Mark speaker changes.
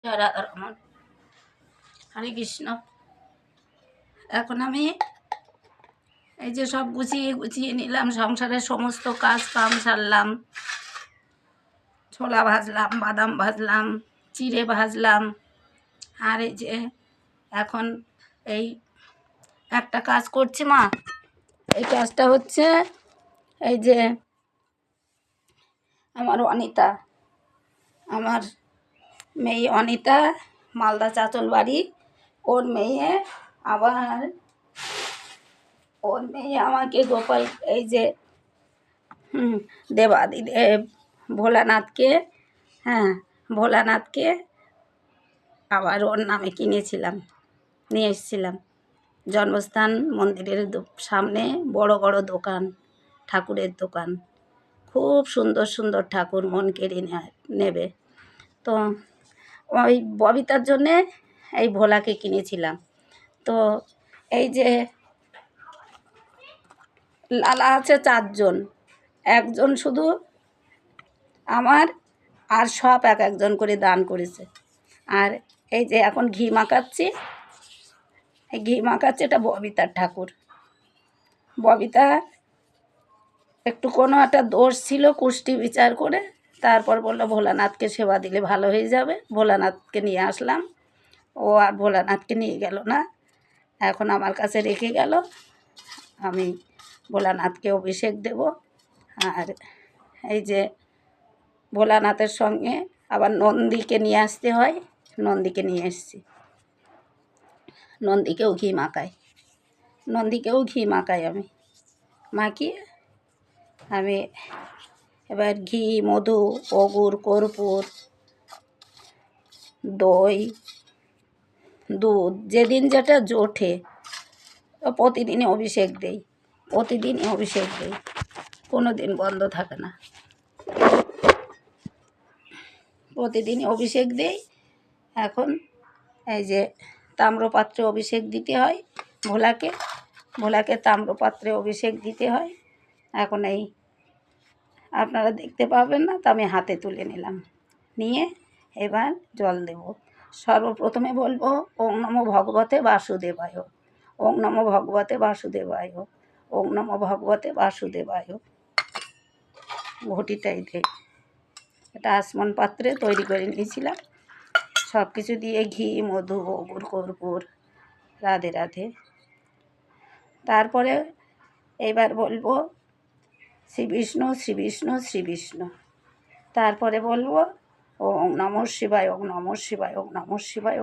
Speaker 1: জয় রাধারমন, হরে কৃষ্ণ। এখন আমি এই যে সব গুছিয়ে নিলাম, সংসারের সমস্ত কাজ কাম সারলাম। ছোলা ভাজলাম, বাদাম ভাজলাম, চিড়ে ভাজলাম। আর এই যে এখন এই একটা কাজ করছি মা। এই কাজটা হচ্ছে এই যে আমার অনিতা, আমার মেয়ে অনিতা, মালদা চাচল বাড়ি। ওর মেয়ে আমাকে গোপাল এই যে দেবাদিদেব ভোলানাথকে, ভোলানাথকে আবার ওর নামে নিয়ে এসেছিলাম। জন্মস্থান মন্দিরের সামনে বড় বড় দোকান, ঠাকুরের দোকান, খুব সুন্দর সুন্দর ঠাকুর, মন কেড়ে নেবে। তো ওই ববিতার জন্যে এই ভোলাকে কিনেছিলাম। তো এই যে লালা আছে 4 জন, একজন শুধু আমার, আর সব এক একজন করে দান করেছে। আর এই যে এখন ঘি মাখাচ্ছি, এটা ববিতার ঠাকুর। ববিতা একটু কোনো একটা দোষ ছিল, কুষ্টি বিচার করে তারপর বললো ভোলানাথকে সেবা দিলে ভালো হয়ে যাবে। ভোলানাথকে নিয়ে আসলাম, ও আর ভোলানাথকে নিয়ে গেল না, এখন আমার কাছে রেখে গেল। আমি ভোলানাথকে অভিষেক দেব। আর এই যে ভোলানাথের সঙ্গে আবার নন্দীকে নিয়ে আসতে হয়, নন্দীকে নিয়ে এসেছি। নন্দীকেও ঘি মাখাই আমি। মাখিয়ে আমি এবার ঘি, মধু, অগুর, কর্পূর, দই, দুধ, যেদিন যেটা জোটে প্রতিদিনই অভিষেক দেই, কোনো দিন বন্ধ থাকে না, প্রতিদিনই অভিষেক দেই। এখন এই যে তাম্রপাত্রে অভিষেক দিতে হয় ভোলাকে তাম্রপাত্রে অভিষেক দিতে হয়। এখন এই আপনারা দেখতে পাবেন না, তো আমি হাতে তুলে নিলাম, নিয়ে এবার জল দেব। সর্বপ্রথমে বলবো ওং নমো ভগবতে বাসুদেবায়, ওং নমো ভগবতে বাসুদেবায়, ওং নমো ভগবতে বাসুদেবায়। ঘটিটাই দেই, এটা আসমন পাত্রে তৈরি করে নিয়েছিলাম, সব কিছু দিয়ে ঘি, মধু, অগুর, কর্পূর, রাধে রাধে। তারপরে এইবার বলবো শ্রী বিষ্ণু শ্রী বিষ্ণু শ্রী বিষ্ণু। তারপরে বলবো ওং নমঃ শিবায়, ওং নমঃ শিবায়, ওং নমঃ শিবায়।